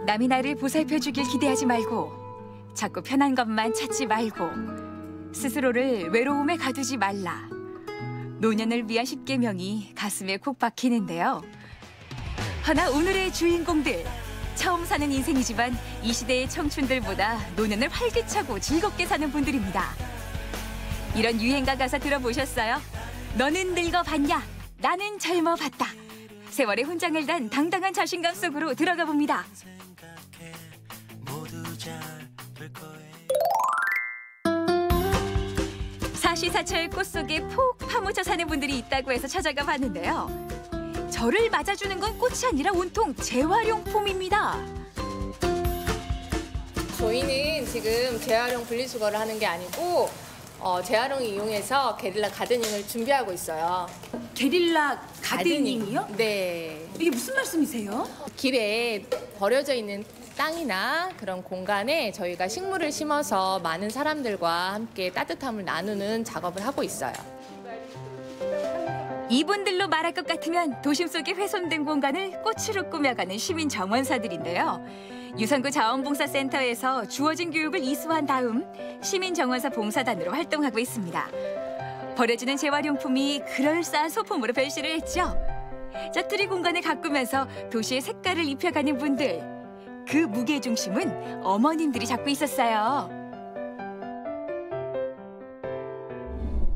남이 나를 보살펴주길 기대하지 말고 자꾸 편한 것만 찾지 말고 스스로를 외로움에 가두지 말라. 노년을 위한 10계명이 가슴에 콕 박히는데요. 허나 오늘의 주인공들, 처음 사는 인생이지만 이 시대의 청춘들보다 노년을 활기차고 즐겁게 사는 분들입니다. 이런 유행가 가사 들어보셨어요? 너는 늙어봤냐? 나는 젊어봤다. 세월의 훈장을 단 당당한 자신감 속으로 들어가 봅니다. 사시사철 꽃 속에 푹 파묻혀 사는 분들이 있다고 해서 찾아가 봤는데요. 저를 맞아주는 건 꽃이 아니라 온통 재활용품입니다. 저희는 지금 재활용 분리수거를 하는 게 아니고 재활용을 이용해서 게릴라 가드닝을 준비하고 있어요. 게릴라 가드닝이요? 네. 이게 무슨 말씀이세요? 길에 버려져 있는 땅이나 그런 공간에 저희가 식물을 심어서 많은 사람들과 함께 따뜻함을 나누는 작업을 하고 있어요. 이분들로 말할 것 같으면 도심 속에 훼손된 공간을 꽃으로 꾸며가는 시민 정원사들인데요. 유성구 자원봉사센터에서 주어진 교육을 이수한 다음 시민 정원사 봉사단으로 활동하고 있습니다. 버려지는 재활용품이 그럴싸한 소품으로 변신을 했죠. 짜투리 공간을 가꾸면서 도시의 색깔을 입혀가는 분들. 그 무게중심은 어머님들이 잡고 있었어요.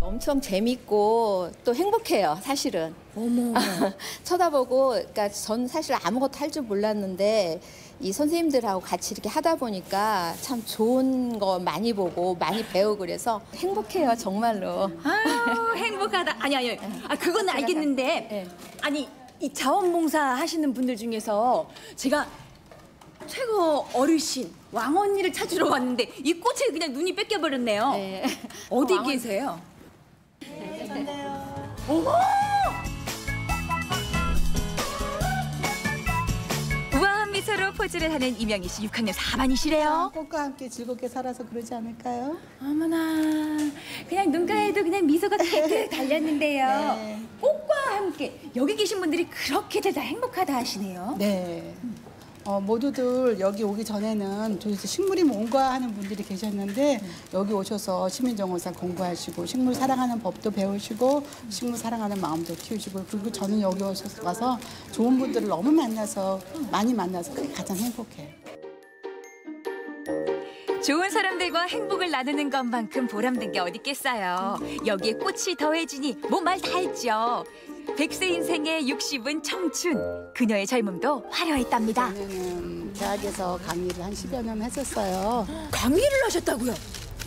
엄청 재밌고 또 행복해요, 사실은. 어머. 쳐다보고, 그러니까 전 사실 아무것도 할 줄 몰랐는데 이 선생님들하고 같이 이렇게 하다 보니까 참 좋은 거 많이 보고 많이 배우고 그래서 행복해요, 정말로. 아유, 행복하다. 아니. 그건 알겠는데. 네. 아니, 이 자원봉사 하시는 분들 중에서 제가 최고 어르신 왕언니를 찾으러 왔는데 이 꽃에 그냥 눈이 뺏겨버렸네요. 네. 어디 계세요? 어머! 우아한 미소로 포즈를 하는 이명희 씨 6학년 4반이시래요. 꽃과 함께 즐겁게 살아서 그러지 않을까요? 어머나, 그냥 눈가에도 그냥 미소가 가득 달렸는데요. 네. 꽃과 함께 여기 계신 분들이 그렇게들 다 행복하다 하시네요. 네. 모두들 여기 오기 전에는 도대체 식물이 뭔가 하는 분들이 계셨는데 여기 오셔서 시민정원사 공부하시고 식물 사랑하는 법도 배우시고 식물 사랑하는 마음도 키우시고 그리고 저는 여기 와서 좋은 분들을 너무 많이 만나서 그게 가장 행복해요. 좋은 사람들과 행복을 나누는 것만큼 보람된 게 어디 있겠어요. 여기에 꽃이 더해지니 뭐 말 다 했죠. 100세 인생의 60은 청춘. 그녀의 젊음도 화려했답니다. 저는 대학에서 강의를 한 10여 년 했었어요. 강의를 하셨다고요?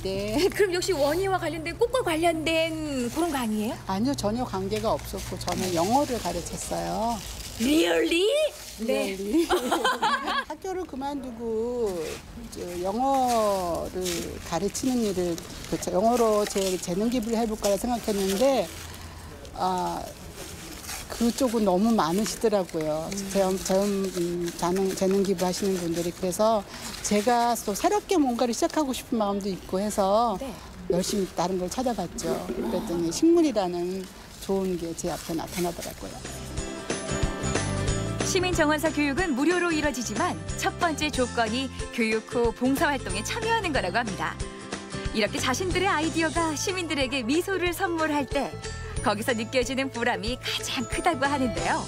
네. 그럼 역시 원희와 관련된 꽃과 관련된 그런 강의예요? 아니요, 전혀 관계가 없었고 저는 영어를 가르쳤어요. 리얼리? 네. 학교를 그만두고 영어를 가르치는 일을 영어로 제 재능 기부를 해볼까 생각했는데 그쪽은 너무 많으시더라고요. 재능 기부하시는 분들이. 그래서 제가 또 새롭게 뭔가를 시작하고 싶은 마음도 있고 해서 열심히 다른 걸 찾아봤죠. 그랬더니 식물이라는 좋은 게 제 앞에 나타나더라고요. 시민정원사 교육은 무료로 이뤄지지만 첫 번째 조건이 교육 후 봉사활동에 참여하는 거라고 합니다. 이렇게 자신들의 아이디어가 시민들에게 미소를 선물할 때 거기서 느껴지는 보람이 가장 크다고 하는데요.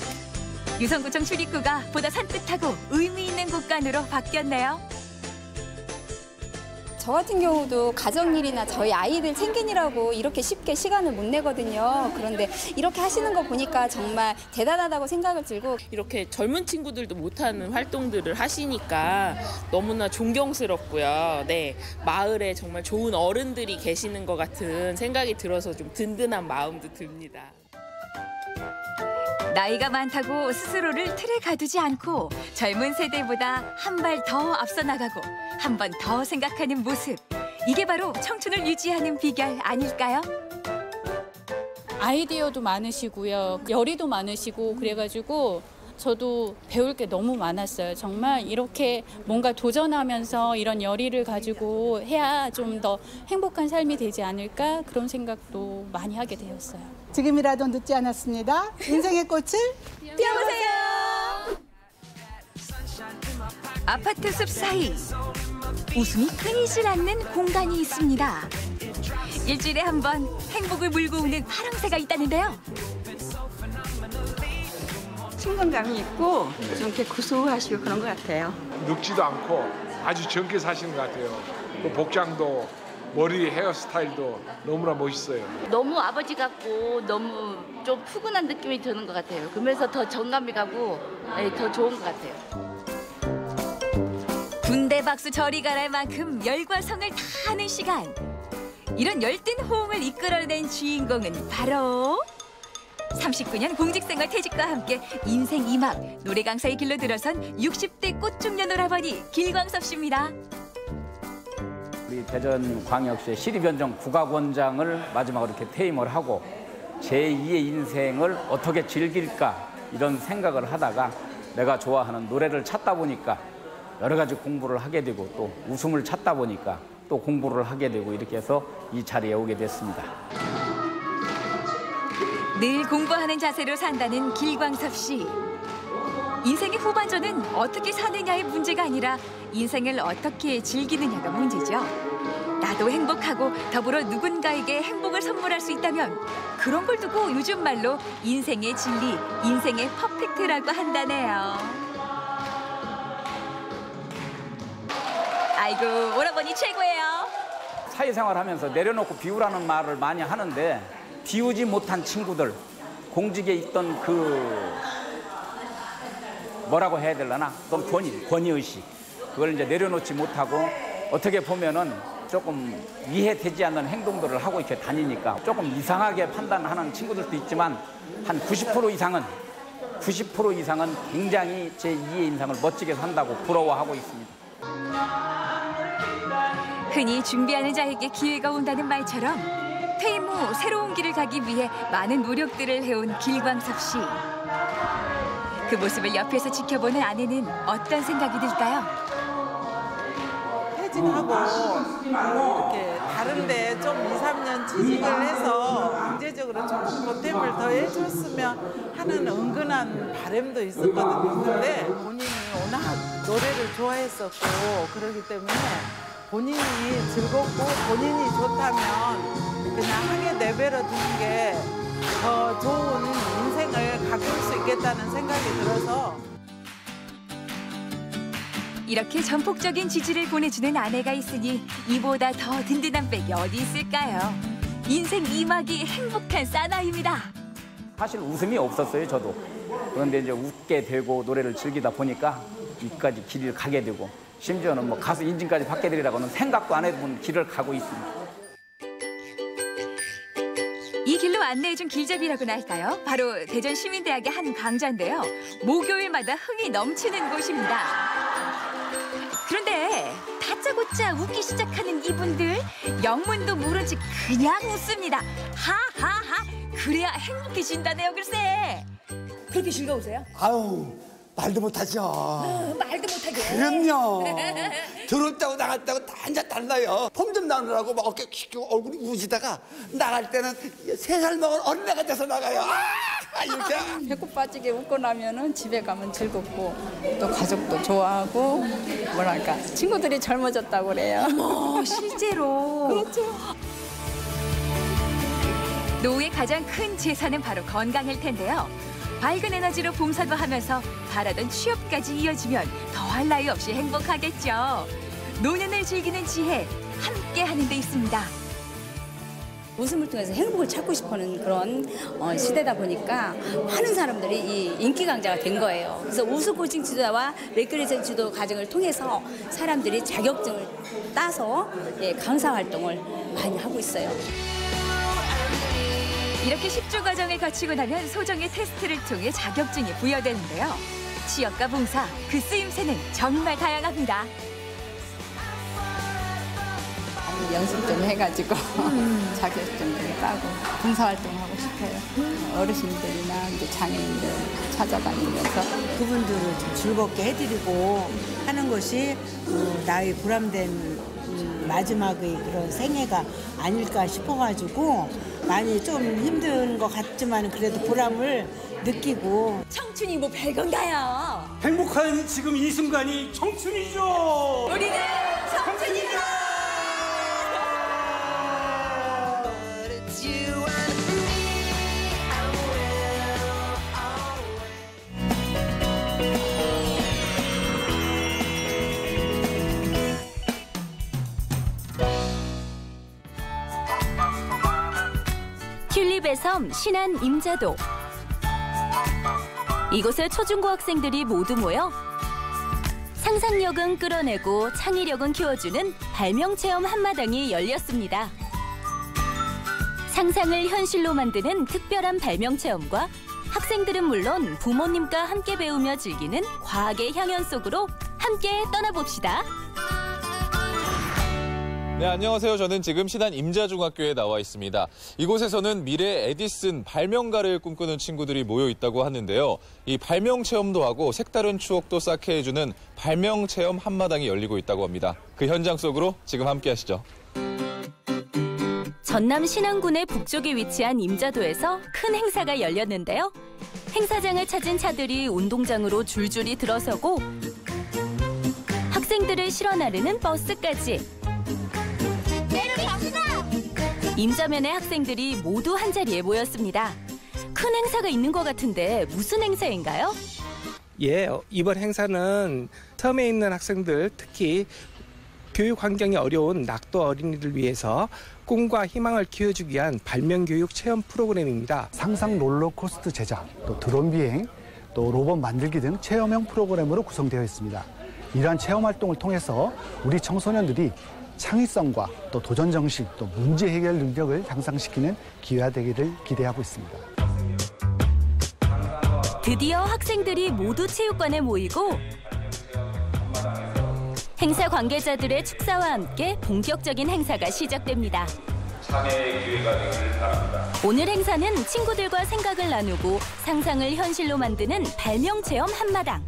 유성구청 출입구가 보다 산뜻하고 의미 있는 곳간으로 바뀌었네요. 저 같은 경우도 가정일이나 저희 아이들 챙기느라고 이렇게 쉽게 시간을 못 내거든요. 그런데 이렇게 하시는 거 보니까 정말 대단하다고 생각을 들고 이렇게 젊은 친구들도 못하는 활동들을 하시니까 너무나 존경스럽고요. 네, 마을에 정말 좋은 어른들이 계시는 것 같은 생각이 들어서 좀 든든한 마음도 듭니다. 나이가 많다고 스스로를 틀에 가두지 않고 젊은 세대보다 한 발 더 앞서 나가고 한 번 더 생각하는 모습. 이게 바로 청춘을 유지하는 비결 아닐까요? 아이디어도 많으시고요. 열의도 많으시고 그래가지고 저도 배울 게 너무 많았어요. 정말 이렇게 뭔가 도전하면서 이런 열의를 가지고 해야 좀 더 행복한 삶이 되지 않을까 그런 생각도 많이 하게 되었어요. 지금이라도 늦지 않았습니다. 인생의 꽃을 피워보세요. 아파트 숲 사이 웃음이 끊이질 않는 공간이 있습니다. 일주일에 한 번 행복을 물고 오는 파랑새가 있다는데요. 친근감이 있고 좀 이렇게 구수하시고 그런 것 같아요. 늙지도 않고 아주 젊게 사시는 것 같아요. 또 복장도 머리 헤어스타일도 너무나 멋있어요. 너무 아버지 같고 너무 좀 푸근한 느낌이 드는 것 같아요. 그러면서 더 정감이 가고 더 좋은 것 같아요. 군대 박수 저리 가랄 만큼 열과 성을 다하는 시간. 이런 열띤 호응을 이끌어낸 주인공은 바로 39년 공직생활 퇴직과 함께 인생 2막 노래 강사의 길로 들어선 60대 꽃중년 오라버니 길광섭 씨입니다. 우리 대전광역시 시립연정 국악원장을 마지막으로 이렇게 퇴임을 하고 제2의 인생을 어떻게 즐길까 이런 생각을 하다가 내가 좋아하는 노래를 찾다 보니까 여러 가지 공부를 하게 되고 또 웃음을 찾다 보니까 또 공부를 하게 되고 이렇게 해서 이 자리에 오게 됐습니다. 늘 공부하는 자세로 산다는 길광섭 씨. 인생의 후반전은 어떻게 사느냐의 문제가 아니라 인생을 어떻게 즐기느냐가 문제죠. 나도 행복하고 더불어 누군가에게 행복을 선물할 수 있다면 그런 걸 두고 요즘 말로 인생의 진리, 인생의 퍼펙트라고 한다네요. 아이고, 오라버니 최고예요. 사회생활 하면서 내려놓고 비우라는 말을 많이 하는데 비우지 못한 친구들, 공직에 있던 그 뭐라고 해야 되려나? 좀 권위의식. 그걸 이제 내려놓지 못하고 어떻게 보면은 조금 이해되지 않는 행동들을 하고 이렇게 다니니까 조금 이상하게 판단하는 친구들도 있지만 한 90% 이상은 굉장히 제2의 인생을 멋지게 산다고 부러워하고 있습니다. 흔히 준비하는 자에게 기회가 온다는 말처럼 퇴임 후 새로운 길을 가기 위해 많은 노력들을 해온 길광섭 씨. 그 모습을 옆에서 지켜보는 아내는 어떤 생각이 들까요? 퇴직하고 이렇게 다른데 좀 2, 3년 취직을 해서 경제적으로 조금 보탬을 더 해줬으면 하는 은근한 바람도 있었거든요. 근데 본인이 워낙 노래를 좋아했었고 그러기 때문에 본인이 즐겁고 본인이 좋다면 그냥 하게 내버려 두는 게 더 좋은 인생을 가꿀 수 있겠다는 생각이 들어서 이렇게 전폭적인 지지를 보내주는 아내가 있으니 이보다 더 든든한 백이 어디 있을까요? 인생 2막이 행복한 사나이입니다. 사실 웃음이 없었어요, 저도. 그런데 이제 웃게 되고 노래를 즐기다 보니까 이까지 길을 가게 되고 심지어는 뭐 가수 인증까지 받게 되리라고는 생각도 안 해본 길을 가고 있습니다. 이 길로 안내해준 길잡이라고나 할까요? 바로 대전시민대학의 한 강좌인데요. 목요일마다 흥이 넘치는 곳입니다. 그런데 다짜고짜 웃기 시작하는 이분들 영문도 모른 채 그냥 웃습니다. 하하하 그래야 행복해진다네요 글쎄. 그렇게 즐거우세요? 아유 말도 못하죠. 말도 못하게. 그럼요. 들어왔다고 나갔다고 다 한자 달라요. 폼 좀 나누라고 막 어깨 킥고 얼굴이 우시다가 나갈 때는 3살 먹은 어린애가 돼서 나가요. 아! 이렇게. 배꼽 빠지게 웃고 나면은 집에 가면 즐겁고 또 가족도 좋아하고 뭐랄까 친구들이 젊어졌다고 그래요. 어머 실제로. 그렇죠. 노후의 가장 큰 재산은 바로 건강일 텐데요. 밝은 에너지로 봉사도 하면서 바라던 취업까지 이어지면 더할 나위 없이 행복하겠죠. 노년을 즐기는 지혜 함께 하는 데 있습니다. 웃음을 통해서 행복을 찾고 싶어하는 그런 시대다 보니까 많은 사람들이 이 인기 강자가 된 거예요. 그래서 웃음 코칭 지도자와 레크레이션 지도 과정을 통해서 사람들이 자격증을 따서 강사 활동을 많이 하고 있어요. 이렇게 10주 과정을 거치고 나면 소정의 테스트를 통해 자격증이 부여되는데요. 취업과 봉사, 그 쓰임새는 정말 다양합니다. 연습 좀 해가지고 자격증 좀 따고 봉사활동하고 싶어요. 어르신들이나 이제 장애인들 찾아다니면서 그분들을 좀 즐겁게 해드리고 하는 것이 나의 보람된 마지막의 그런 생애가 아닐까 싶어가지고 많이 좀 힘든 것 같지만 그래도 보람을 느끼고. 청춘이 뭐 별건가요? 행복한 지금 이 순간이 청춘이죠. 우리는 청춘이다. 튤립의 섬 신안 임자도. 이곳에 초중고 학생들이 모두 모여 상상력은 끌어내고 창의력은 키워주는 발명체험 한마당이 열렸습니다. 상상을 현실로 만드는 특별한 발명체험과 학생들은 물론 부모님과 함께 배우며 즐기는 과학의 향연 속으로 함께 떠나봅시다. 네, 안녕하세요. 저는 지금 신안 임자중학교에 나와 있습니다. 이곳에서는 미래 에디슨 발명가를 꿈꾸는 친구들이 모여 있다고 하는데요. 이 발명 체험도 하고 색다른 추억도 쌓게 해주는 발명 체험 한마당이 열리고 있다고 합니다. 그 현장 속으로 지금 함께 하시죠. 전남 신안군의 북쪽에 위치한 임자도에서 큰 행사가 열렸는데요. 행사장을 찾은 차들이 운동장으로 줄줄이 들어서고 학생들을 실어 나르는 버스까지. 임자면의 학생들이 모두 한자리에 모였습니다. 큰 행사가 있는 것 같은데 무슨 행사인가요? 예, 이번 행사는 섬에 있는 학생들, 특히 교육 환경이 어려운 낙도 어린이를 위해서 꿈과 희망을 키워주기 위한 발명교육 체험 프로그램입니다. 상상 롤러코스터 제작, 또 드론 비행, 또 로봇 만들기 등 체험형 프로그램으로 구성되어 있습니다. 이러한 체험 활동을 통해서 우리 청소년들이 창의성과 또 도전 정신, 또 문제 해결 능력을 향상시키는 기회가 되기를 기대하고 있습니다. 드디어 학생들이 모두 체육관에 모이고 행사 관계자들의 축사와 함께 본격적인 행사가 시작됩니다. 참여의 기회가 되기를 바랍니다. 오늘 행사는 친구들과 생각을 나누고 상상을 현실로 만드는 발명체험 한마당.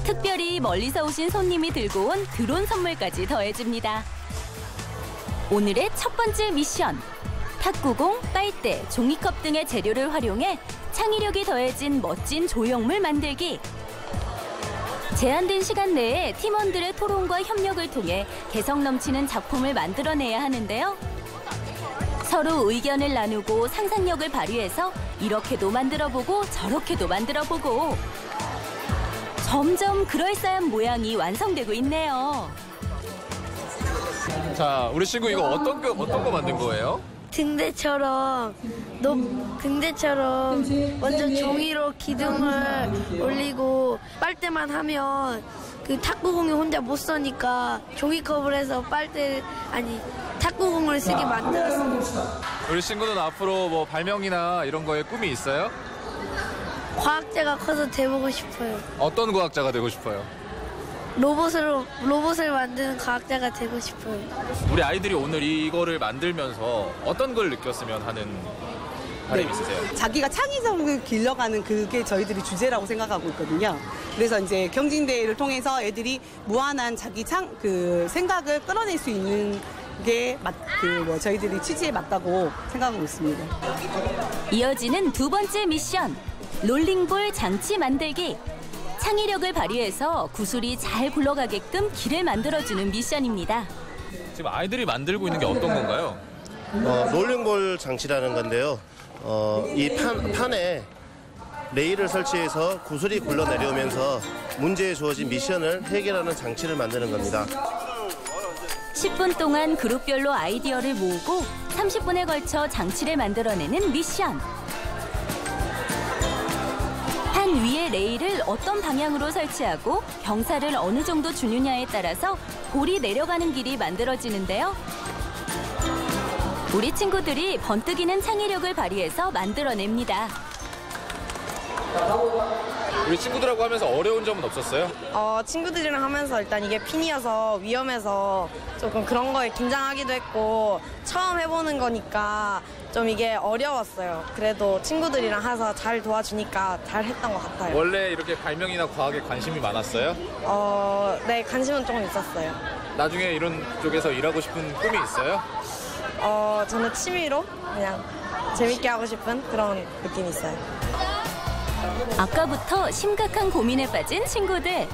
특별히 멀리서 오신 손님이 들고 온 드론 선물까지 더해집니다. 오늘의 첫 번째 미션. 탁구공, 빨대, 종이컵 등의 재료를 활용해 창의력이 더해진 멋진 조형물 만들기. 제한된 시간 내에 팀원들의 토론과 협력을 통해 개성 넘치는 작품을 만들어내야 하는데요. 서로 의견을 나누고 상상력을 발휘해서 이렇게도 만들어보고 저렇게도 만들어보고 점점 그럴싸한 모양이 완성되고 있네요. 자, 우리 친구 이거 어떤 거 만든 거예요? 등대처럼 완전 종이로 기둥을 올리고 빨대만 하면 그 탁구공이 혼자 못 써니까 종이컵을 해서 탁구공을 쓰게 만들었어요. 우리 친구는 앞으로 뭐 발명이나 이런 거에 꿈이 있어요? 과학자가 커서 돼보고 싶어요. 어떤 과학자가 되고 싶어요? 로봇을 만드는 과학자가 되고 싶어요. 우리 아이들이 오늘 이거를 만들면서 어떤 걸 느꼈으면 하는 바람이 있으세요? 자기가 창의성을 길러가는 그게 저희들이 주제라고 생각하고 있거든요. 그래서 이제 경진대회를 통해서 애들이 무한한 자기 생각을 끌어낼 수 있는 게 저희들이 취지에 맞다고 생각하고 있습니다. 이어지는 두 번째 미션. 롤링볼 장치 만들기. 창의력을 발휘해서 구슬이 잘 굴러가게끔 길을 만들어주는 미션입니다. 지금 아이들이 만들고 있는 게 어떤 건가요? 롤링볼 장치라는 건데요. 이 판에 레일을 설치해서 구슬이 굴러 내려오면서 문제에 주어진 미션을 해결하는 장치를 만드는 겁니다. 10분 동안 그룹별로 아이디어를 모으고 30분에 걸쳐 장치를 만들어내는 미션. 판 위에 레일을 어떤 방향으로 설치하고 경사를 어느 정도 주느냐에 따라서 볼이 내려가는 길이 만들어지는데요. 우리 친구들이 번뜩이는 창의력을 발휘해서 만들어냅니다. 우리 친구들하고 하면서 어려운 점은 없었어요? 친구들이랑 하면서 일단 이게 핀이어서 위험해서 조금 그런 거에 긴장하기도 했고 처음 해보는 거니까 좀 이게 어려웠어요. 그래도 친구들이랑 해서 잘 도와주니까 잘 했던 것 같아요. 원래 이렇게 발명이나 과학에 관심이 많았어요? 네, 관심은 조금 있었어요. 나중에 이런 쪽에서 일하고 싶은 꿈이 있어요? 저는 취미로 그냥 재밌게 하고 싶은 그런 느낌이 있어요. 아까부터 심각한 고민에 빠진 친구들.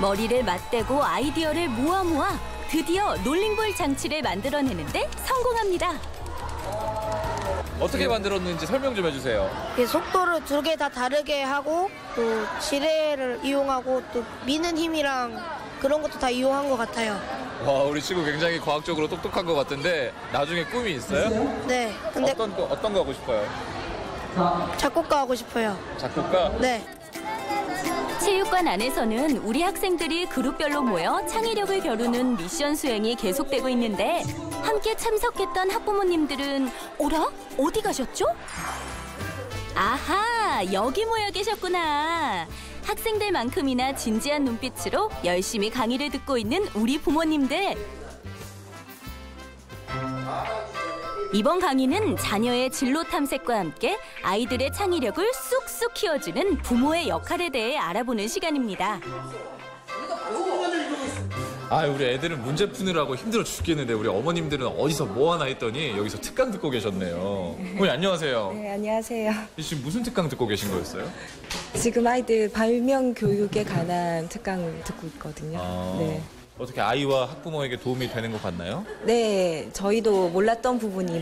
머리를 맞대고 아이디어를 모아 드디어 롤링볼 장치를 만들어내는데 성공합니다. 어떻게 만들었는지 설명 좀 해주세요. 속도를 두 개 다 다르게 하고 또 지뢰를 이용하고 또 미는 힘이랑 그런 것도 다 이용한 것 같아요. 와, 우리 친구 굉장히 과학적으로 똑똑한 것 같은데 나중에 꿈이 있어요? 네. 근데 어떤 거 하고 싶어요? 작곡가 하고 싶어요. 작곡가? 네. 체육관 안에서는 우리 학생들이 그룹별로 모여 창의력을 겨루는 미션 수행이 계속되고 있는데 함께 참석했던 학부모님들은 어라? 어디 가셨죠? 아하, 여기 모여 계셨구나. 학생들만큼이나 진지한 눈빛으로 열심히 강의를 듣고 있는 우리 부모님들. 이번 강의는 자녀의 진로 탐색과 함께 아이들의 창의력을 쑥쑥 키워주는 부모의 역할에 대해 알아보는 시간입니다. 아, 우리 애들은 문제 푸느라고 힘들어 죽겠는데 우리 어머님들은 어디서 뭐 하나 했더니 여기서 특강 듣고 계셨네요. 어머니 안녕하세요. 네, 안녕하세요. 지금 무슨 특강 듣고 계신 거였어요? 지금 아이들 발명 교육에 관한 특강 듣고 있거든요. 네. 어떻게 아이와 학부모에게 도움이 되는 것 같나요? 네, 저희도 몰랐던 부분이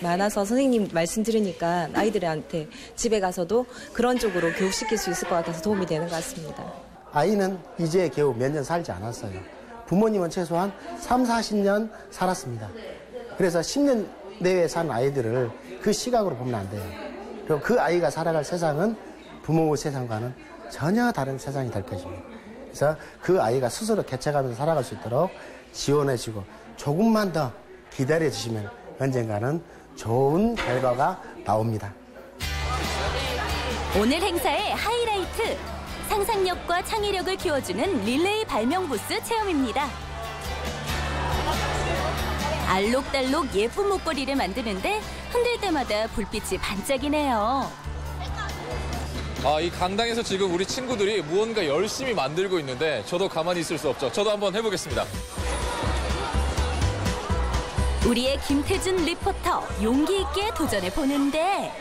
많아서 선생님 말씀 들으니까 아이들한테 집에 가서도 그런 쪽으로 교육시킬 수 있을 것 같아서 도움이 되는 것 같습니다. 아이는 이제 겨우 몇 년 살지 않았어요. 부모님은 최소한 3, 40년 살았습니다. 그래서 10년 내외에 산 아이들을 그 시각으로 보면 안 돼요. 그리고 그 아이가 살아갈 세상은 부모의 세상과는 전혀 다른 세상이 될 것입니다. 그래서 그 아이가 스스로 개척하면서 살아갈 수 있도록 지원해주고 조금만 더 기다려주시면 언젠가는 좋은 결과가 나옵니다. 오늘 행사의 하이라이트! 상상력과 창의력을 키워주는 릴레이 발명 부스 체험입니다. 알록달록 예쁜 목걸이를 만드는데 흔들 때마다 불빛이 반짝이네요. 아, 이 강당에서 지금 우리 친구들이 무언가 열심히 만들고 있는데 저도 가만히 있을 수 없죠. 저도 한번 해보겠습니다. 우리의 김태준 리포터 용기 있게 도전해 보는데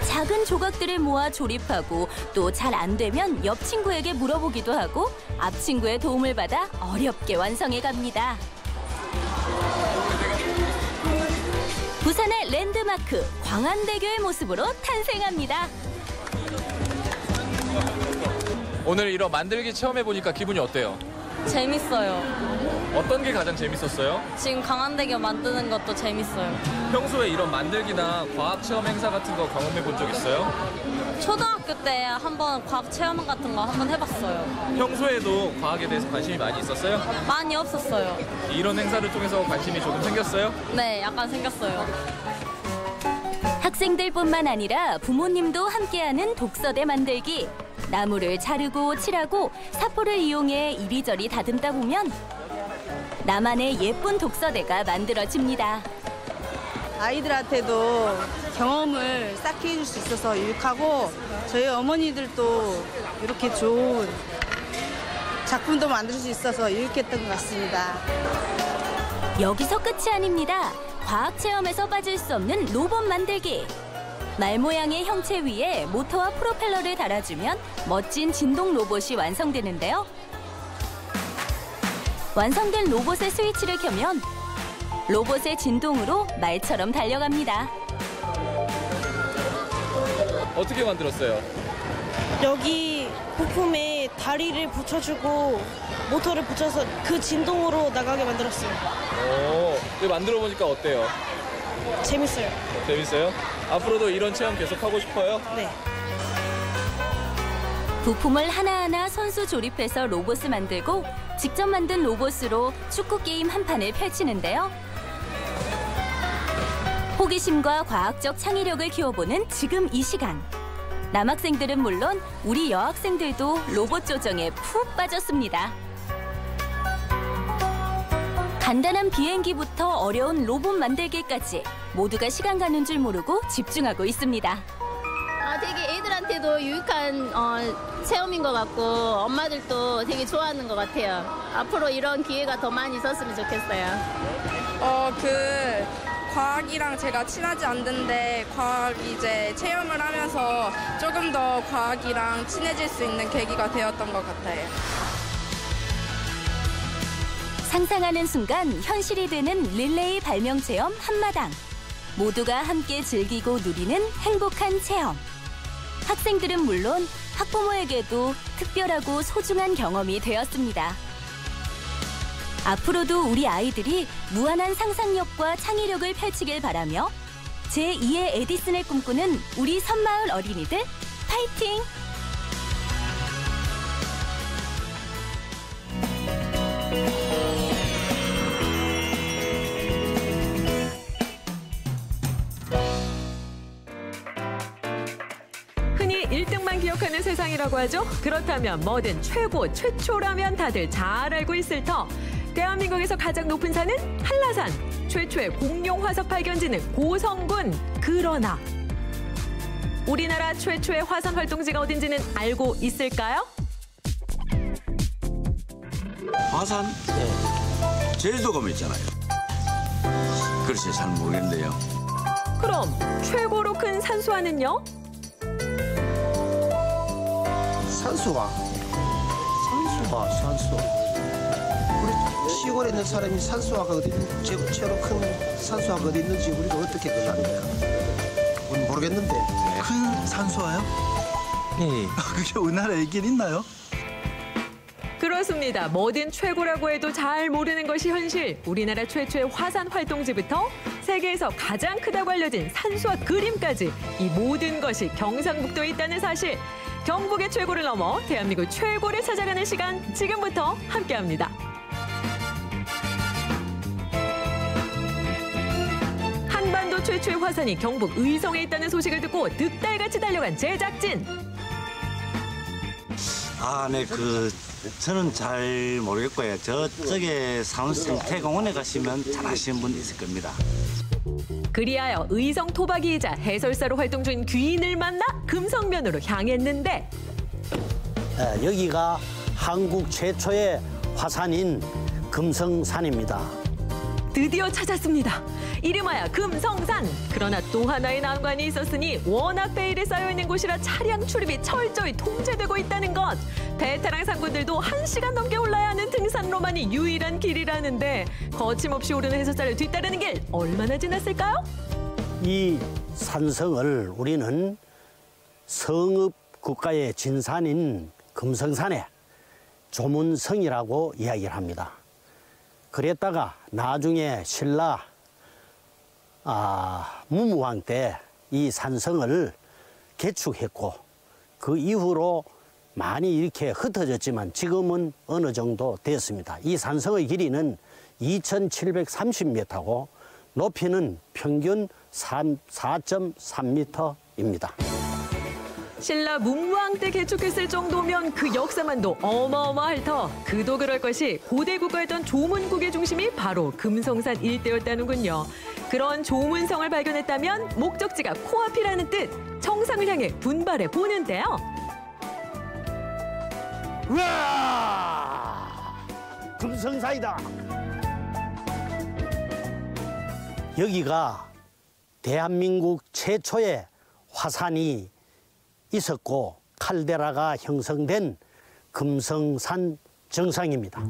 작은 조각들을 모아 조립하고 또 잘 안 되면 옆 친구에게 물어보기도 하고 앞 친구의 도움을 받아 어렵게 완성해 갑니다. 부산의 랜드마크 광안대교의 모습으로 탄생합니다. 오늘 이런 만들기 체험해보니까 기분이 어때요? 재밌어요. 어떤 게 가장 재밌었어요? 지금 강안대교 만드는 것도 재밌어요. 평소에 이런 만들기나 과학 체험 행사 같은 거 경험해 본 적 있어요? 초등학교 때 한번 과학 체험 같은 거 한번 해봤어요. 평소에도 과학에 대해서 관심이 많이 있었어요? 많이 없었어요. 이런 행사를 통해서 관심이 조금 생겼어요? 네, 약간 생겼어요. 학생들뿐만 아니라 부모님도 함께하는 독서대 만들기. 나무를 자르고 칠하고 사포를 이용해 이리저리 다듬다 보면 나만의 예쁜 독서대가 만들어집니다. 아이들한테도 경험을 쌓게 해줄 수 있어서 유익하고 저희 어머니들도 이렇게 좋은 작품도 만들 수 있어서 유익했던 것 같습니다. 여기서 끝이 아닙니다. 과학 체험에서 빠질 수 없는 로봇 만들기. 말 모양의 형체 위에 모터와 프로펠러를 달아주면 멋진 진동 로봇이 완성되는데요. 완성된 로봇의 스위치를 켜면 로봇의 진동으로 말처럼 달려갑니다. 어떻게 만들었어요? 여기 부품에 다리를 붙여주고 모터를 붙여서 그 진동으로 나가게 만들었어요. 이거 만들어 보니까 어때요? 재밌어요. 재밌어요? 앞으로도 이런 체험 계속 하고 싶어요? 네. 부품을 하나하나 손수 조립해서 로봇을 만들고 직접 만든 로봇으로 축구 게임 한 판을 펼치는데요. 호기심과 과학적 창의력을 키워보는 지금 이 시간. 남학생들은 물론 우리 여학생들도 로봇 조정에 푹 빠졌습니다. 간단한 비행기부터 어려운 로봇 만들기까지 모두가 시간 가는 줄 모르고 집중하고 있습니다. 되게 아이들한테도 유익한 체험인 것 같고 엄마들도 되게 좋아하는 것 같아요. 앞으로 이런 기회가 더 많이 있었으면 좋겠어요. 과학이랑 제가 친하지 않는데 과학 이제 체험을 하면서 조금 더 과학이랑 친해질 수 있는 계기가 되었던 것 같아요. 상상하는 순간 현실이 되는 릴레이 발명 체험 한마당. 모두가 함께 즐기고 누리는 행복한 체험. 학생들은 물론 학부모에게도 특별하고 소중한 경험이 되었습니다. 앞으로도 우리 아이들이 무한한 상상력과 창의력을 펼치길 바라며 제2의 에디슨을 꿈꾸는 우리 섬마을 어린이들 파이팅! 흔히 1등만 기억하는 세상이라고 하죠. 그렇다면 뭐든 최고, 최초라면 다들 잘 알고 있을 터. 대한민국에서 가장 높은 산은 한라산. 최초의 공룡 화석 발견지는 고성군. 그러나 우리나라 최초의 화산 활동지가 어딘지는 알고 있을까요? 화산? 네. 제주도 가면 있잖아요. 글쎄 잘 모르겠는데요. 그럼 최고로 큰 산수화는요? 산수화. 우리 시골에 있는 사람이 산수화가 어디 있는지, 최고 큰 산수화가 어디 있는지 우리가 어떻게 그걸 압니까? 우리 모르겠는데. 큰 산수화요? 네. 그게 우리나라에 있긴 있나요? 그렇습니다. 뭐든 최고라고 해도 잘 모르는 것이 현실. 우리나라 최초의 화산 활동지부터 세계에서 가장 크다고 알려진 산수화 그림까지 이 모든 것이 경상북도에 있다는 사실. 경북의 최고를 넘어 대한민국 최고를 찾아가는 시간 지금부터 함께합니다. 한반도 최초의 화산이 경북 의성에 있다는 소식을 듣고 득달같이 달려간 제작진. 네, 저는 잘 모르겠고요. 저쪽에 사무실 태공원에 가시면 잘 아시는 분 있을 겁니다. 그리하여 의성 토박이이자 해설사로 활동 중인 귀인을 만나 금성면으로 향했는데 여기가 한국 최초의 화산인 금성산입니다. 드디어 찾았습니다. 이름하여 금성산. 그러나 또 하나의 난관이 있었으니 워낙 베일에 쌓여있는 곳이라 차량 출입이 철저히 통제되고 있다는 것. 베테랑 상군들도 1시간 넘게 올라야 하는 등산로만이 유일한 길이라는데 거침없이 오르는 해설사를 뒤따르는 길 얼마나 지났을까요? 이 산성을 우리는 성읍 국가의 진산인 금성산의 조문성이라고 이야기를 합니다. 그랬다가 나중에 신라 무무왕 때 이 산성을 개축했고 그 이후로 많이 이렇게 흩어졌지만 지금은 어느 정도 됐습니다. 이 산성의 길이는 2,730m고 높이는 평균 4.3m입니다. 신라 문무왕 때 개축했을 정도면 그 역사만도 어마어마할 터. 그도 그럴 것이 고대 국가였던 조문국의 중심이 바로 금성산 일대였다는군요. 그런 조문성을 발견했다면 목적지가 코앞이라는 뜻. 정상을 향해 분발해 보는데요. 우와! 금성산이다. 여기가 대한민국 최초의 화산이 있었고 칼데라가 형성된 금성산 정상입니다.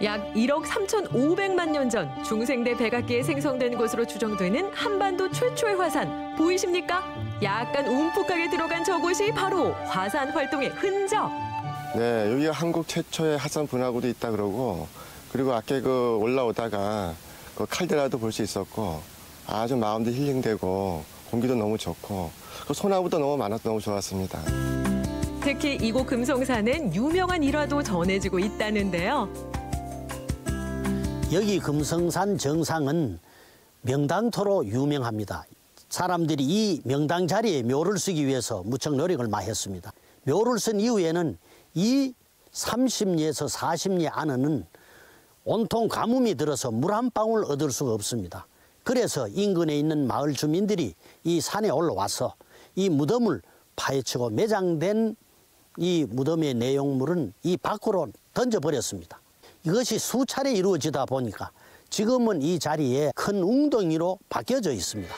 약 1억 3,500만 년 전 중생대 백악기에 생성된 것으로 추정되는 한반도 최초의 화산 보이십니까? 약간 움푹하게 들어간 저곳이 바로 화산 활동의 흔적. 네, 여기가 한국 최초의 화산 분화구도 있다 그러고 그리고 아까 올라오다가 칼데라도 볼 수 있었고 아주 마음도 힐링되고 공기도 너무 좋고 소나무도 너무 많아서 너무 좋았습니다. 특히 이곳 금성산은 유명한 일화도 전해지고 있다는데요. 여기 금성산 정상은 명당토로 유명합니다. 사람들이 이 명당 자리에 묘를 쓰기 위해서 무척 노력을 많이 했습니다. 묘를 쓴 이후에는 이 30리에서 40리 안에는 온통 가뭄이 들어서 물 한 방울 얻을 수가 없습니다. 그래서 인근에 있는 마을 주민들이 이 산에 올라와서 이 무덤을 파헤치고 매장된 이 무덤의 내용물은 이 밖으로 던져버렸습니다. 이것이 수차례 이루어지다 보니까 지금은 이 자리에 큰 웅덩이로 바뀌어져 있습니다.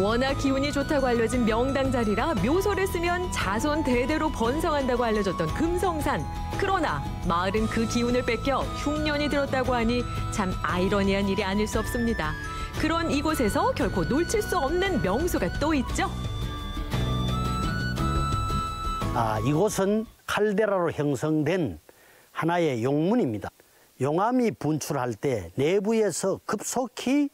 워낙 기운이 좋다고 알려진 명당 자리라 묘소를 쓰면 자손 대대로 번성한다고 알려졌던 금성산. 그러나 마을은 그 기운을 뺏겨 흉년이 들었다고 하니 참 아이러니한 일이 아닐 수 없습니다. 그런 이곳에서 결코 놓칠 수 없는 명소가 또 있죠. 이곳은 칼데라로 형성된 하나의 용문입니다. 용암이 분출할 때 내부에서 급속히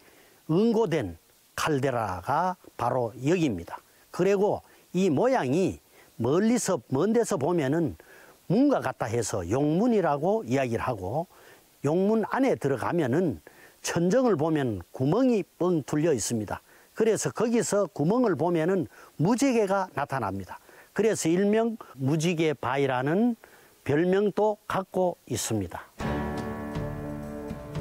응고된 칼데라가 바로 여기입니다. 그리고 이 모양이 멀리서 먼 데서 보면은 문과 같다 해서 용문이라고 이야기를 하고, 용문 안에 들어가면은 천정을 보면 구멍이 뻥 뚫려 있습니다. 그래서 거기서 구멍을 보면은 무지개가 나타납니다. 그래서 일명 무지개 바위라는 별명도 갖고 있습니다.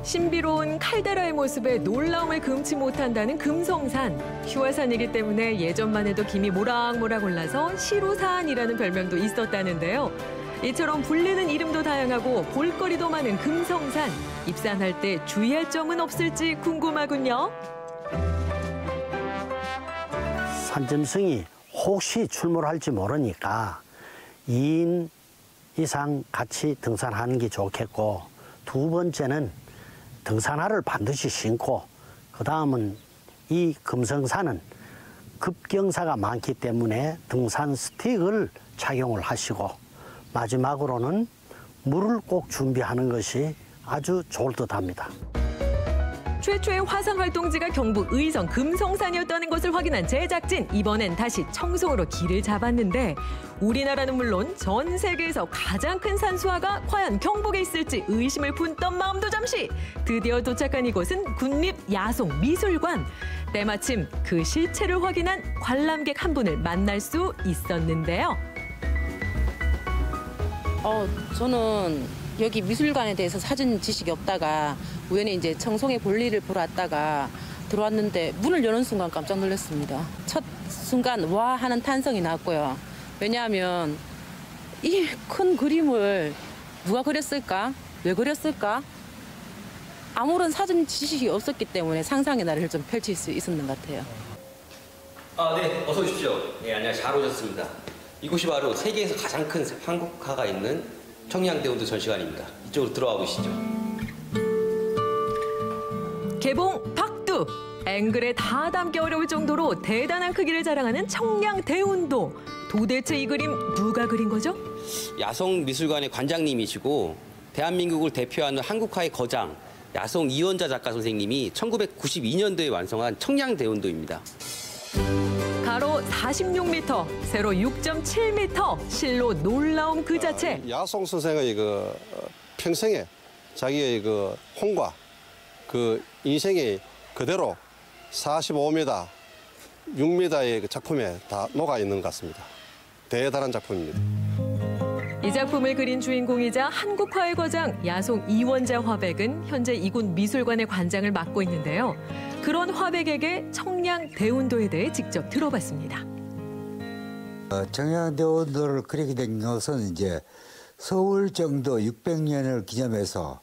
신비로운 칼데라의 모습에 놀라움을 금치 못한다는 금성산. 휴화산이기 때문에 예전만 해도 김이 모락모락 올라서 시루산이라는 별명도 있었다는데요. 이처럼 불리는 이름도 다양하고 볼거리도 많은 금성산. 입산할 때 주의할 점은 없을지 궁금하군요. 산점성이 혹시 출몰할지 모르니까 2인 이상 같이 등산하는 게 좋겠고, 두 번째는 등산화를 반드시 신고, 그 다음은 이 금성산은 급경사가 많기 때문에 등산 스틱을 착용을 하시고, 마지막으로는 물을 꼭 준비하는 것이 아주 좋을 듯합니다. 최초의 화산 활동지가 경북 의성 금성산이었다는 것을 확인한 제작진. 이번엔 다시 청송으로 길을 잡았는데 우리나라는 물론 전 세계에서 가장 큰 산수화가 과연 경북에 있을지 의심을 품던 마음도 잠시. 드디어 도착한 이곳은 국립야송미술관. 때마침 그 실체를 확인한 관람객 한 분을 만날 수 있었는데요. 저는 여기 미술관에 대해서 사전 지식이 없다가 우연히 이제 청송에 볼일을 보러 왔다가 들어왔는데 문을 여는 순간 깜짝 놀랐습니다. 첫 순간 와 하는 탄성이 나왔고요. 왜냐하면 이 큰 그림을 누가 그렸을까? 왜 그렸을까? 아무런 사전 지식이 없었기 때문에 상상의 나래를 좀 펼칠 수 있었는 것 같아요. 네, 어서 오십시오. 네, 안녕하세요. 잘 오셨습니다. 이곳이 바로 세계에서 가장 큰 한국화가 있는 청량대운도 전시관입니다. 이쪽으로 들어와 보시죠. 개봉 박두! 앵글에 다 담기 어려울 정도로 대단한 크기를 자랑하는 청량대운도. 도대체 이 그림 누가 그린 거죠? 야송미술관의 관장님이시고 대한민국을 대표하는 한국화의 거장 야송 이원자 작가 선생님이 1992년도에 완성한 청량대운도입니다. 가로 46m, 세로 6.7m, 실로 놀라움 그 자체. 야송 선생의 평생에 자기의 혼과 인생이 그대로 45m, 6m의 작품에 다 녹아 있는 것 같습니다. 대단한 작품입니다. 이 작품을 그린 주인공이자 한국화의 거장 야송 이원자 화백은 현재 이곳 미술관의 관장을 맡고 있는데요. 그런 화백에게 청량대운도에 대해 직접 들어봤습니다. 청량대운도를 그리게 된 것은 이제 서울정도 600년을 기념해서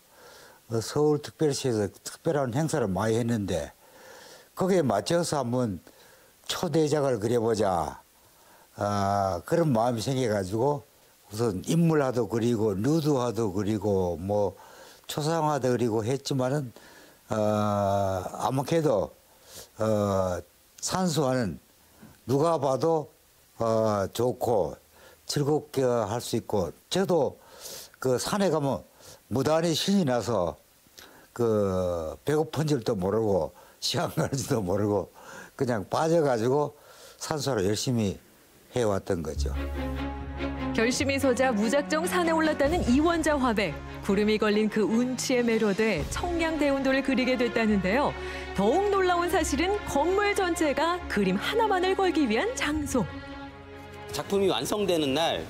서울특별시에서 특별한 행사를 많이 했는데 거기에 맞춰서 한번 초대작을 그려보자. 그런 마음이 생겨가지고 우선 인물화도 그리고 누드화도 그리고 뭐 초상화도 그리고 했지만은 아무래도 산수화는 누가 봐도 좋고 즐겁게 할 수 있고, 저도 그 산에 가면 무단히 신이 나서 배고픈 줄도 모르고 시간 가는지도 모르고 그냥 빠져가지고 산수화를 열심히 해왔던 거죠. 결심이 서자 무작정 산에 올랐다는 이원자 화백. 구름이 걸린 그 운치에 매료돼 청량대운도를 그리게 됐다는데요. 더욱 놀라운 사실은 건물 전체가 그림 하나만을 걸기 위한 장소. 작품이 완성되는 날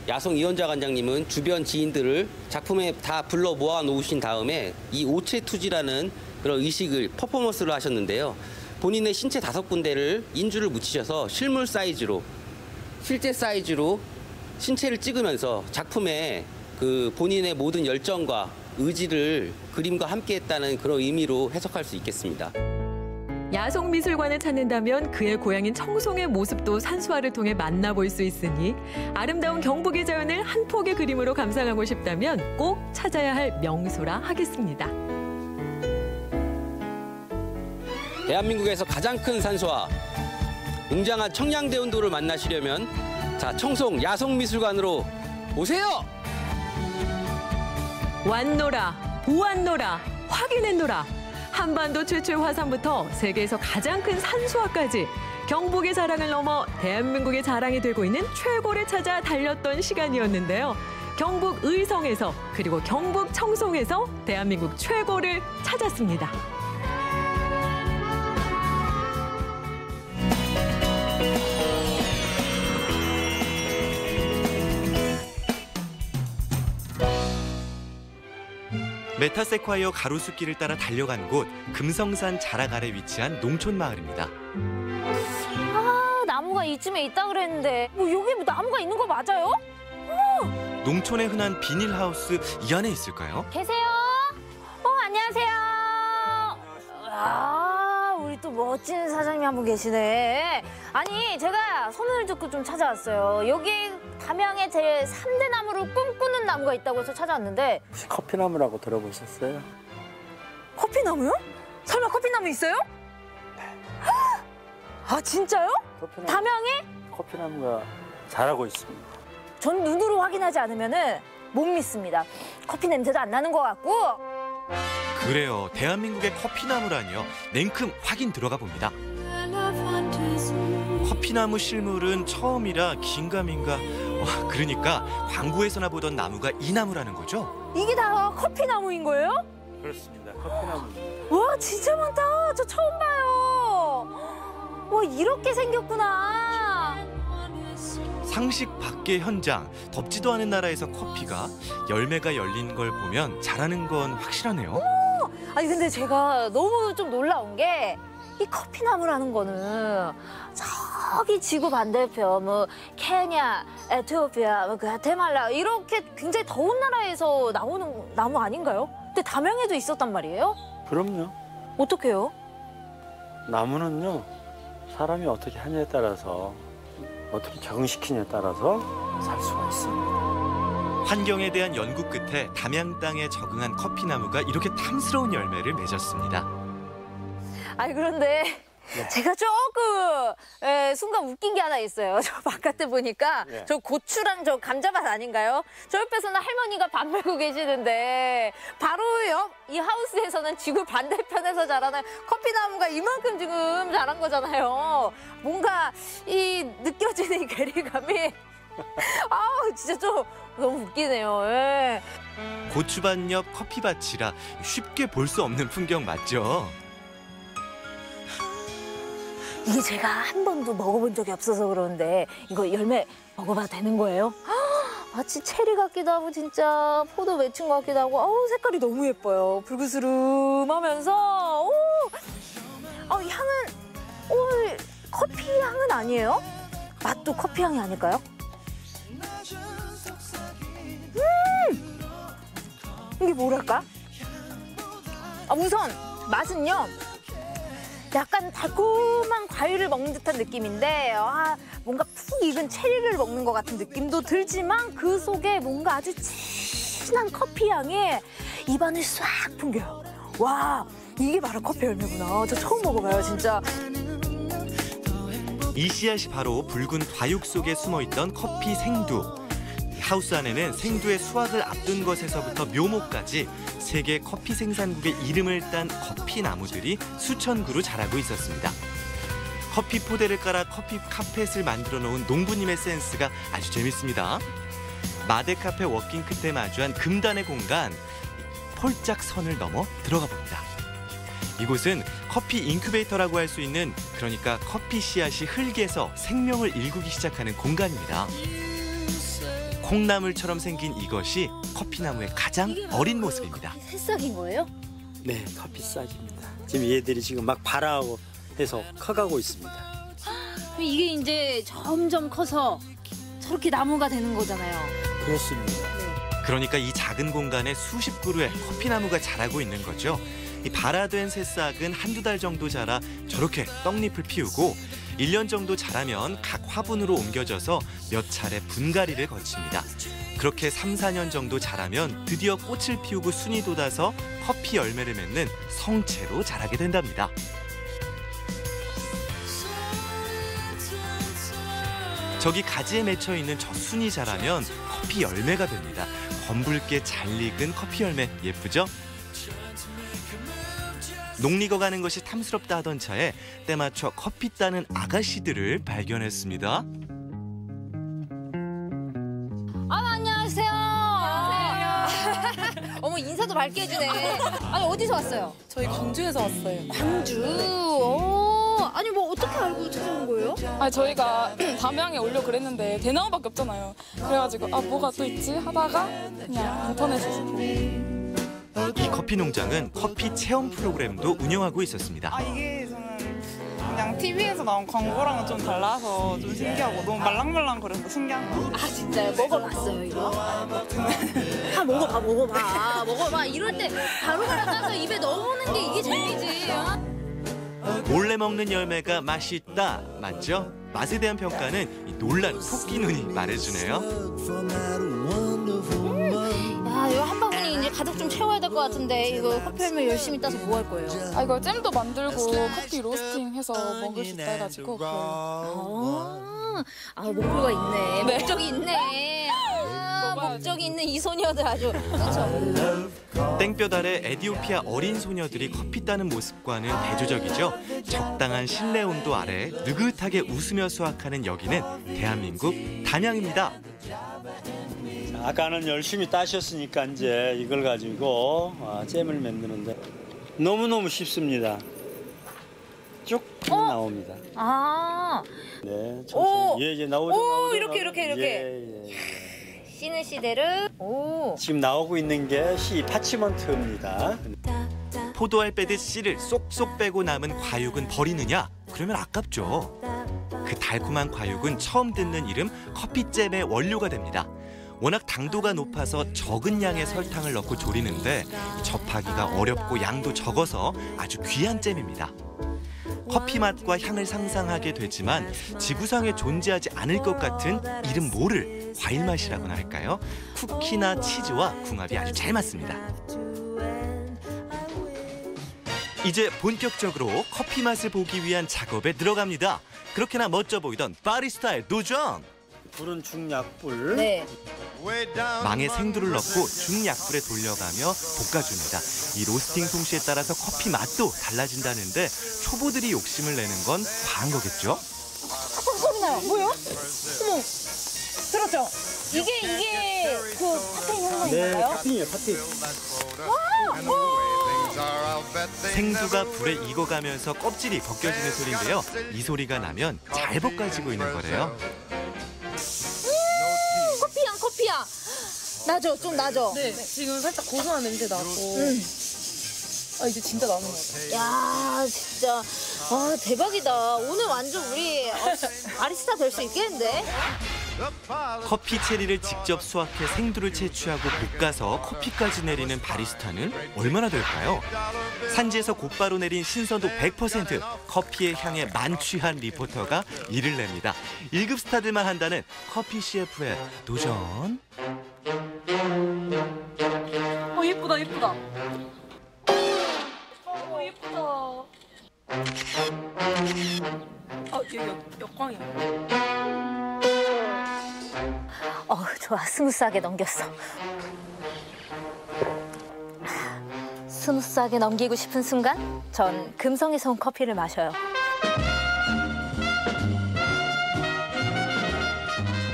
야송 이원자 관장님은 주변 지인들을 작품에 다 불러 모아 놓으신 다음에 이 오체투지라는 그런 의식을 퍼포먼스를 하셨는데요. 본인의 신체 5군데를 인주를 묻히셔서 실물 사이즈로 실제 사이즈로 신체를 찍으면서 작품에 그 본인의 모든 열정과 의지를 그림과 함께 했다는 그런 의미로 해석할 수 있겠습니다. 야송미술관을 찾는다면 그의 고향인 청송의 모습도 산수화를 통해 만나볼 수 있으니 아름다운 경북의 자연을 한 폭의 그림으로 감상하고 싶다면 꼭 찾아야 할 명소라 하겠습니다. 대한민국에서 가장 큰 산수화, 웅장한 청량대운도를 만나시려면 자, 청송 야송미술관으로 오세요! 왔노라, 보았노라, 확인했노라. 한반도 최초의 화산부터 세계에서 가장 큰 산수화까지 경북의 자랑을 넘어 대한민국의 자랑이 되고 있는 최고를 찾아 달렸던 시간이었는데요. 경북 의성에서 그리고 경북 청송에서 대한민국 최고를 찾았습니다. 메타세콰이어 가로수길을 따라 달려간 곳 금성산 자락 아래 위치한 농촌 마을입니다. 아, 나무가 이쯤에 있다 그랬는데 여기 나무가 있는 거 맞아요? 농촌에 흔한 비닐하우스 이 안에 있을까요? 계세요? 안녕하세요. 아, 우리 또 멋진 사장님이 한 분 계시네. 아니, 제가 소문을 듣고 좀 찾아왔어요. 여기 담양에 제 3대 나무를 꿈꾸는 나무가 있다고 해서 찾아왔는데. 혹시 커피나무라고 들어보셨어요? 커피나무요? 설마 커피나무 있어요? 네. 아, 진짜요? 커피나무, 담양에? 커피나무가 자라고 있습니다. 전 눈으로 확인하지 않으면 못 믿습니다. 커피 냄새도 안 나는 것 같고. 그래요. 대한민국의 커피나무라니요. 냉큼 확인 들어가 봅니다. 커피나무 실물은 처음이라 긴가민가. 그러니까 광고에서나 보던 나무가 이 나무라는 거죠? 이게 다 커피나무인 거예요? 그렇습니다. 커피나무. 와, 진짜 많다. 저 처음 봐요. 와, 이렇게 생겼구나. 상식 밖의 현장, 덥지도 않은 나라에서 커피가 열매가 열린 걸 보면 자라는 건 확실하네요. 아니, 근데 제가 너무 좀 놀라운 게 이 커피나무라는 거는 저기 지구 반대편 케냐, 에티오피아, 과테말라 이렇게 굉장히 더운 나라에서 나오는 나무 아닌가요? 근데 담양에도 있었단 말이에요? 그럼요. 어떻게요? 나무는요, 사람이 어떻게 하냐에 따라서, 어떻게 적응시키냐에 따라서 살 수가 있습니다. 환경에 대한 연구 끝에 담양 땅에 적응한 커피나무가 이렇게 탐스러운 열매를 맺었습니다. 아니, 그런데 제가 조금 순간 웃긴 게 하나 있어요. 저 바깥에 보니까 저 고추랑 저 감자밭 아닌가요? 저 옆에서는 할머니가 밥 말고 계시는데 바로 옆 이 하우스에서는 지구 반대편에서 자라는 커피나무가 이만큼 지금 자란 거잖아요. 뭔가 이 느껴지는 이 괴리감이 진짜 좀 너무 웃기네요. 예. 고추밭 옆 커피밭이라 쉽게 볼 수 없는 풍경 맞죠? 이게 제가 한 번도 먹어본 적이 없어서 그러는데 이거 열매 먹어봐도 되는 거예요? 마치 체리 같기도 하고 진짜 포도 맺힌 것 같기도 하고 색깔이 너무 예뻐요. 붉으스름하면서 향은 커피 향은 아니에요? 맛도 커피 향이 아닐까요? 이게 뭐랄까? 우선 맛은요. 약간 달콤한 과일을 먹는 듯한 느낌인데 뭔가 푹 익은 체리를 먹는 것 같은 느낌도 들지만 그 속에 뭔가 아주 진한 커피 향이 입안을 싹 풍겨요. 와, 이게 바로 커피 열매구나. 저 처음 먹어봐요, 진짜. 이 씨앗이 바로 붉은 과육 속에 숨어있던 커피 생두. 하우스 안에는 생두의 수확을 앞둔 것에서부터 묘목까지 세계 커피 생산국의 이름을 딴 커피 나무들이 수천 그루 자라고 있었습니다. 커피 포대를 깔아 커피 카펫을 만들어 놓은 농부님의 센스가 아주 재밌습니다. 마대 카페 워킹 끝에 마주한 금단의 공간, 폴짝 선을 넘어 들어가 봅니다. 이곳은 커피 인큐베이터라고 할 수 있는, 그러니까 커피 씨앗이 흙에서 생명을 일구기 시작하는 공간입니다. 콩나물처럼 생긴 이것이 커피나무의 가장 어린 모습입니다. 새싹인 거예요? 네, 커피 싹입니다. 지금 얘들이 지금 막 발아하고 해서 커가고 있습니다. 이게 이제 점점 커서 저렇게 나무가 되는 거잖아요. 그렇습니다. 그러니까 이 작은 공간에 수십 그루의 커피나무가 자라고 있는 거죠. 이 발화된 새싹은 한두 달 정도 자라 저렇게 떡잎을 피우고 1년 정도 자라면 각 화분으로 옮겨져서 몇 차례 분갈이를 거칩니다. 그렇게 3, 4년 정도 자라면 드디어 꽃을 피우고 순이 돋아서 커피 열매를 맺는 성채로 자라게 된답니다. 저기 가지에 맺혀 있는 저 순이 자라면 커피 열매가 됩니다. 검붉게 잘 익은 커피 열매 예쁘죠? 녹리거 가는 것이 탐스럽다 하던 차에 때맞춰 커피 따는 아가씨들을 발견했습니다. 안녕하세요. 안녕하세요. 어머 인사도 밝게 해주네. 아니 어디서 왔어요? 저희 광주에서 왔어요. 광주. 아니 뭐 어떻게 알고 찾아온 거예요? 아 저희가 담양에 오려고 그랬는데 대나무밖에 없잖아요. 그래가지고 뭐가 또 있지 하다가 그냥 인터넷에서 보고. 이 커피 농장은 커피 체험 프로그램도 운영하고 있었습니다. 이게 저는 그냥 TV에서 나온 광고랑은 좀 달라서 좀 신기하고 너무 말랑말랑거려서 신기한 거. 아 진짜요? 먹어봤어요 이거? 먹어봐. 이럴 때 바로바로 따서 입에 넣어보는 게 이게 재미지. 몰래 먹는 열매가 맛있다, 맞죠? 맛에 대한 평가는 이 놀란 토끼 눈이 말해주네요. 야 이거 한 바구니 이제 가득 좀 채워야 될 것 같은데 이거 커피 열매 열심히 따서 뭐 할 거예요? 이거 잼도 만들고 커피 로스팅해서 먹을 수 있다 해가지고 목표가 있네. 네. 목적이 있네. 목적이 있는 이 소녀들 아주 그렇죠. 땡볕 아래 에티오피아 어린 소녀들이 커피 따는 모습과는 대조적이죠. 적당한 실내 온도 아래 느긋하게 웃으며 수확하는 여기는 대한민국 담양입니다. 아까는 열심히 따셨으니까 이제 이걸 가지고 잼을 만드는데 너무너무 쉽습니다. 쭉 나옵니다. 네, 천천히. 이제 나오죠. 이렇게. 씨는 씨대로. 지금 나오고 있는 게 씨 파치먼트입니다. 포도알 빼듯 씨를 쏙쏙 빼고 남은 과육은 버리느냐? 그러면 아깝죠. 그 달콤한 과육은 처음 듣는 이름 커피잼의 원료가 됩니다. 워낙 당도가 높아서 적은 양의 설탕을 넣고 졸이는데 접하기가 어렵고 양도 적어서 아주 귀한 잼입니다. 커피 맛과 향을 상상하게 되지만 지구상에 존재하지 않을 것 같은 이름 모를 과일 맛이라고나 할까요? 쿠키나 치즈와 궁합이 아주 잘 맞습니다. 이제 본격적으로 커피 맛을 보기 위한 작업에 들어갑니다. 그렇게나 멋져 보이던 바리스타의 도전! 불은 중약불. 네. 망에 생두를 넣고 중약불에 돌려가며 볶아줍니다. 이 로스팅 솜씨에 따라서 커피 맛도 달라진다는데 초보들이 욕심을 내는 건 과한 거겠죠? 소리 나요. 뭐요? 어머. 들었죠? 이게 그 파텐 현상인가요? 네, 파틴이에요, 파틴. 생두가 불에 익어가면서 껍질이 벗겨지는 소리인데요. 이 소리가 나면 잘 볶아지고 있는 거래요. 커피향. 나죠? 좀 나죠? 네, 지금 살짝 고소한 냄새 나고. 이제 진짜 나는 것 같아요. 야, 진짜. 대박이다. 오늘 완전 우리 바리스타 될 수 있겠는데? 커피 체리를 직접 수확해 생두를 채취하고 볶아서 커피까지 내리는 바리스타는 얼마나 될까요? 산지에서 곧바로 내린 신선도 100%, 커피의 향에 만취한 리포터가 일을 냅니다. 1급 스타들만 한다는 커피 CF의 도전. 예쁘다. 예쁘다. 역광이야. 좋아. 스무스하게 넘겼어. 스무스하게 넘기고 싶은 순간 전 금성에서 온 커피를 마셔요.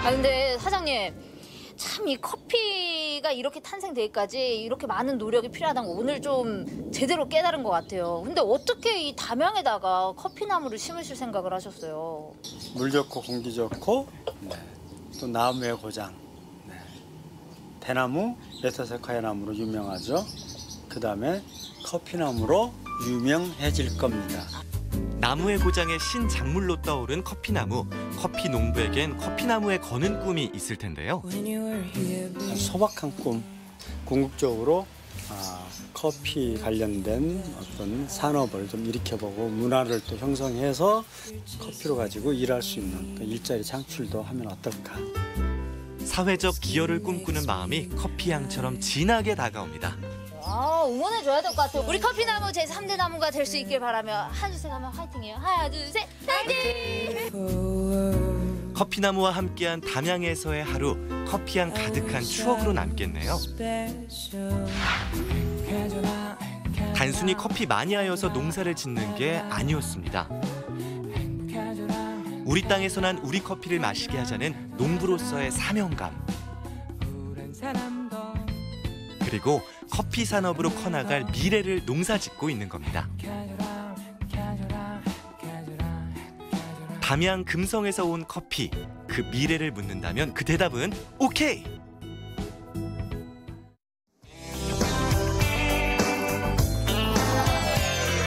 근데 사장님 참 이 커피가 이렇게 탄생되기까지 이렇게 많은 노력이 필요하다는 거 오늘 좀 제대로 깨달은 것 같아요. 근데 어떻게 이 담양에다가 커피나무를 심으실 생각을 하셨어요? 물 좋고 공기 좋고 또 나무의 고장. 대나무, 메타세콰이아 나무로 유명하죠. 그다음에 커피나무로 유명해질 겁니다. 나무의 고장의 신작물로 떠오른 커피나무. 커피 농부에겐 커피나무에 거는 꿈이 있을 텐데요. 소박한 꿈, 궁극적으로 커피 관련된 어떤 산업을 좀 일으켜보고 문화를 또 형성해서 커피로 가지고 일할 수 있는 일자리 창출도 하면 어떨까. 사회적 기여를 꿈꾸는 마음이 커피향처럼 진하게 다가옵니다. 응원해줘야 될 것 같아요. 우리 커피나무 제3대 나무가 될 수 있길 바라며 하나 둘 셋 하면 화이팅이에요. 하나 둘 셋 화이팅! 커피나무와 함께한 담양에서의 하루, 커피향 가득한 추억으로 남겠네요. 단순히 커피 마니아여서 농사를 짓는 게 아니었습니다. 우리 땅에서 난 우리 커피를 마시게 하자는 농부로서의 사명감. 그리고 커피 산업으로 커나갈 미래를 농사짓고 있는 겁니다. 담양 금성에서 온 커피, 그 미래를 묻는다면 그 대답은 오케이!